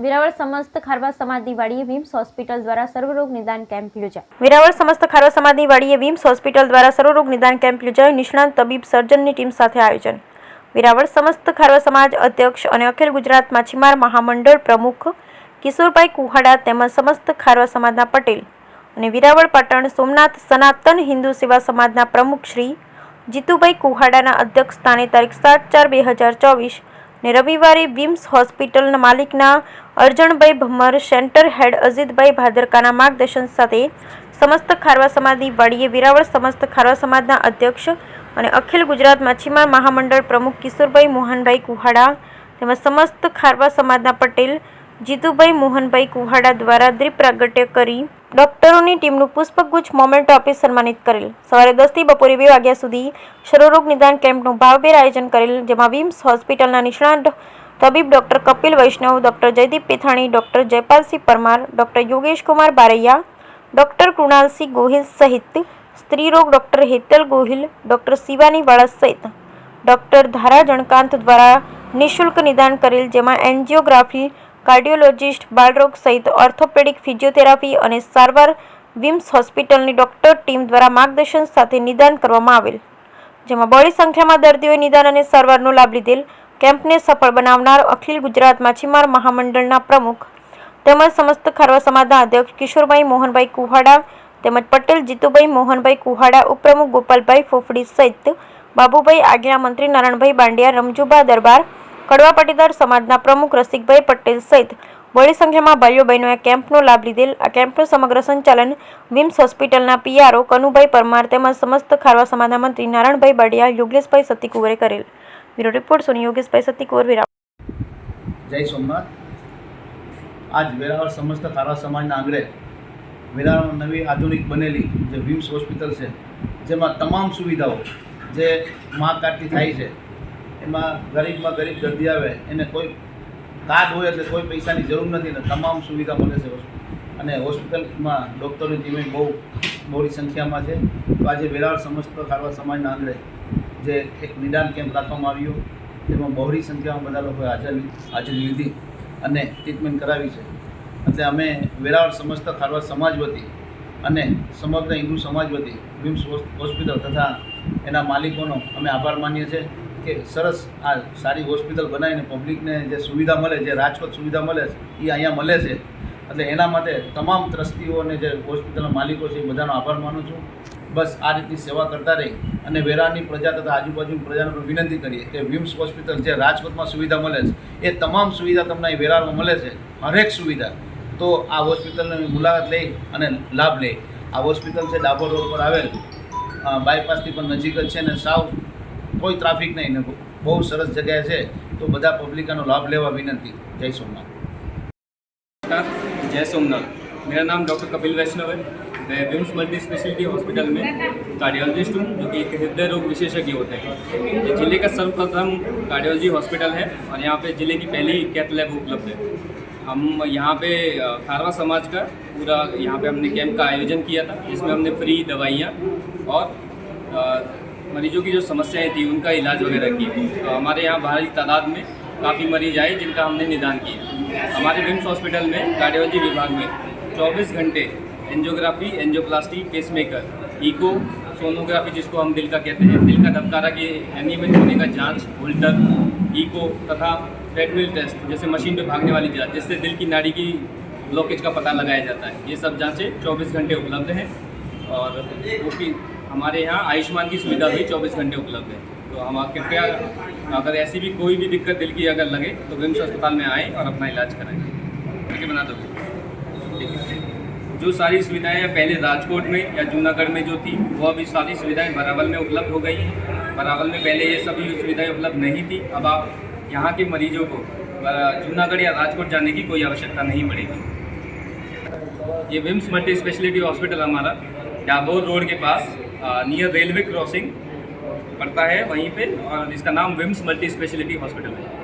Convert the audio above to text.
વેરાવળ સમસ્ત ખારવા સમાજની વાડીએ વિમ્સ હોસ્પિટલ દ્વારા સર્વરોગ નિદાન કેમ્પ યોજાયો. વેરાવળ સમસ્ત ખારવા સમાજની વાડીએ વિમ્સ હોસ્પિટલ દ્વારા સર્વરોગ નિદાન કેમ્પ યોજાયો. નિષ્ણાત તબીબ સર્જનની ટીમ સાથે આયોજન. વેરાવળ સમસ્ત ખારવા સમાજ અધ્યક્ષ અને અખિલ ગુજરાત માછીમાર મહામંડળ પ્રમુખ કિશોરભાઈ કુહાડા તેમજ સમસ્ત ખારવા સમાજના પટેલ અને વેરાવળ પાટણ સોમનાથ સનાતન હિન્દુ સેવા સમાજના પ્રમુખ શ્રી જીતુભાઈ કુહાડાના અધ્યક્ષ સ્થાને તારીખ 7/4/2024 ને રવિવારે વિમ્સ હોસ્પિટલના માલિકના અરજણભાઈ ભમર, સેન્ટર હેડ અજીતભાઈ ભાદરકાના માર્ગદર્શન સાથે સમસ્ત ખારવા સમાજની વાડીએ વેરાવળ સમસ્ત ખારવા સમાજના અધ્યક્ષ અને અખિલ ગુજરાત માછીમાર મહામંડળ પ્રમુખ કિશોરભાઈ મોહનભાઈ કુહાડા તેમજ સમસ્ત ખારવા સમાજના પટેલ જીતુભાઈ મોહનભાઈ કુહાડા દ્વારા દીપ પ્રાગટ્ય કરી ડોક્ટરોની ટીમનું પુષ્પગુચ્છ મોમેન્ટો આપી સન્માનિત કરેલ. સવારે 10 થી બપોરે 2 વાગ્યા સુધી સર્વરોગ નિદાન કેમ્પનું ભાવભેર આયોજન કરેલ, જેમાં વિમ્સ હોસ્પિટલના નિષ્ણાત તબીબ doctor Kapil Vaishnav, doctor Jaydeep Pethani, doctor Jaypalsinh Parmar, doctor Yogeshkumar Baraiya, doctor Krunalsinh Gohil સહિત સ્ત્રીરોગ ડોક્ટર હેતલ ગોહિલ, ડોક્ટર શિવાની વાળા સહિત ડોક્ટર ધારા જણકાંત દ્વારા નિઃશુલ્ક નિદાન કરેલ, જેમાં એન્જિયોગ્રાફી, કાર્ડિયોલોજિસ્ટ, બાળરોગ સહિત ઓર્થોપેડિક, ફિઝિયોથેરાપી અને સારવાર વિમ્સ હોસ્પિટલની ડોક્ટર ટીમ દ્વારા માર્ગદર્શન સાથે નિદાન કરવામાં આવેલ, જેમાં બહોળી સંખ્યામાં દર્દીઓએ નિદાન અને સારવારનો લાભ લીધેલ. કેમ્પને સફળ બનાવનાર અખિલ ગુજરાત માછીમાર મહામંડળના પ્રમુખ તેમજ સમસ્ત ખારવા સમાજના અધ્યક્ષ કિશોરભાઈ મોહનભાઈ કુહાડા તેમજ પટેલ જીતુભાઈ મોહનભાઈ કુહાડા, ઉપપ્રમુખ ગોપાલભાઈ ફોફડી સહિત બાબુભાઈ આજ્ઞા, મંત્રી નારણભાઈ બાંડિયા, રમજુભા દરબાર, કડવા પાટીદાર સમાજના પ્રમુખ રસિકભાઈ પટેલ સહિત બહોળી સંખ્યામાં ભાઈઓ બહેનોએ કેમ્પનો લાભ લીધેલ. આ કેમ્પનું સમગ્ર સંચાલન વિમ્સ હોસ્પિટલના પીઆરઓ કનુભાઈ પરમાર તેમજ સમસ્ત ખારવા સમાજના મંત્રી નારણભાઈ બાંડિયા, યોગેશભાઈ સતીકુંવરે કરેલ. બ્યુરો રિપોર્ટ સોની યોગેશભાઈ સતીકુંવર, વેરાવળ. જય સોમનાથ. આજ વેરાવળ સમસ્ત ખારવા સમાજના આંગણે વેરાવળ નવી આધુનિક બનેલી જે વિમ્સ હોસ્પિટલ છે, જેમાં તમામ સુવિધાઓ જે મા કાર્ડથી થાય છે, એમાં ગરીબમાં ગરીબ દર્દી આવે એને કોઈ કાર્ડ હોય એટલે કોઈ પૈસાની જરૂર નથી ને તમામ સુવિધા મળે છે. અને હોસ્પિટલમાં ડૉક્ટરોની ટીમે બહુ મોટી સંખ્યામાં છે. તો આજે વેરાવળ સમસ્ત ખારવા સમાજના આંગણે જે એક નિદાન કેમ્પ રાખવામાં આવ્યો, તેમાં બહોળી સંખ્યામાં બધા લોકોએ હાજરી લીધી અને ટ્રીટમેન્ટ કરાવી છે. એટલે અમે વેરાવળ સમસ્ત ખારવા સમાજ વતી અને સમગ્ર હિન્દુ સમાજ વતી વિમ્સ હોસ્પિટલ તથા એના માલિકોનો અમે આભાર માનીએ છીએ કે સરસ આ સારી હોસ્પિટલ બનાવીને પબ્લિકને જે સુવિધા મળે, જે રાજકોટ સુવિધા મળે એ અહીંયા મળે છે. એટલે એના માટે તમામ ટ્રસ્ટીઓ અને જે હોસ્પિટલના માલિકો છે એ બધાનો આભાર માનું છું. બસ આ રીતની સેવા કરતા રહી અને વેરાવળની પ્રજા તથા આજુબાજુની પ્રજાને પણ વિનંતી કરીએ કે વિમ્સ હોસ્પિટલ જે રાજકોટમાં સુવિધા મળે છે એ તમામ સુવિધા તમને અહીં વેરાવળમાં મળે છે, હરેક સુવિધા. તો આ હોસ્પિટલની મુલાકાત લઈ અને લાભ લે. આ હોસ્પિટલ છે ડાબોર રોડ પર આવેલ, બાયપાસથી પણ નજીક જ છે ને સાવ કોઈ ટ્રાફિક નહીં ને બહુ સરસ जगह છે. તો બધા પબ્લિકનો લાભ લેવા વિનંતી. જય सोमनाथ. जय सोमनाथ. मेरा नाम डॉक्टर कपिल वैष्णव है. मैं विम्स मल्टी स्पेशलिटी हॉस्पिटल में कार्डियोलॉजिस्ट हूँ, जो कि एक हृदय रोग विशेषज्ञ होते हैं. ये जिले का सर्वप्रथम कार्डियोलॉजी हॉस्पिटल है और यहाँ पे जिले की पहली कैथ लैब उपलब्ध है. हम यहाँ पे खारवा समाज का पूरा यहाँ पे हमने कैंप का आयोजन किया था, जिसमें हमने फ्री दवाइयाँ और मरीजों की जो समस्याएं थी उनका इलाज वगैरह किया. तो हमारे यहाँ भारी तादाद में काफ़ी मरीज आए जिनका हमने निदान किया. हमारे विम्स हॉस्पिटल में कार्डियोलॉजी विभाग में 24 घंटे angiography, angioplasty, pacemaker, echo, sonography जिसको हम दिल का कहते हैं, दिल का धबकारा के अनियमित होने का जांच, होल्टर, इको तथा ट्रेडमिल टेस्ट जैसे मशीन पे भागने वाली जांच जिससे दिल की नाड़ी की ब्लॉकेज का पता लगाया जाता है. ये सब जांचें 24 घंटे उपलब्ध हैं. और वो भी हमारे यहाँ आयुष्मान की सुविधा भी 24 घंटे उपलब्ध है. तो हम कृपया अगर ऐसी भी कोई भी दिक्कत दिल की अगर लगे तो विम्स अस्पताल में आएँ और अपना इलाज कराएँ. ठीक है, बना दो. ठीक है. जो सारी सुविधाएं पहले राजकोट में या जूनागढ़ में जो थी वो अभी सारी सुविधाएं बरावल में उपलब्ध हो गई हैं. बरावल में पहले ये सभी सुविधाएं उपलब्ध नहीं थी. अब आप यहाँ के मरीजों को जूनागढ़ या राजकोट जाने की कोई आवश्यकता नहीं पड़ेगी. ये विम्स मल्टी स्पेशलिटी हॉस्पिटल हमारा डाबोर रोड के पास नियर रेलवे क्रॉसिंग पड़ता है, वहीं पे, और इसका नाम विम्स मल्टी स्पेशलिटी हॉस्पिटल है.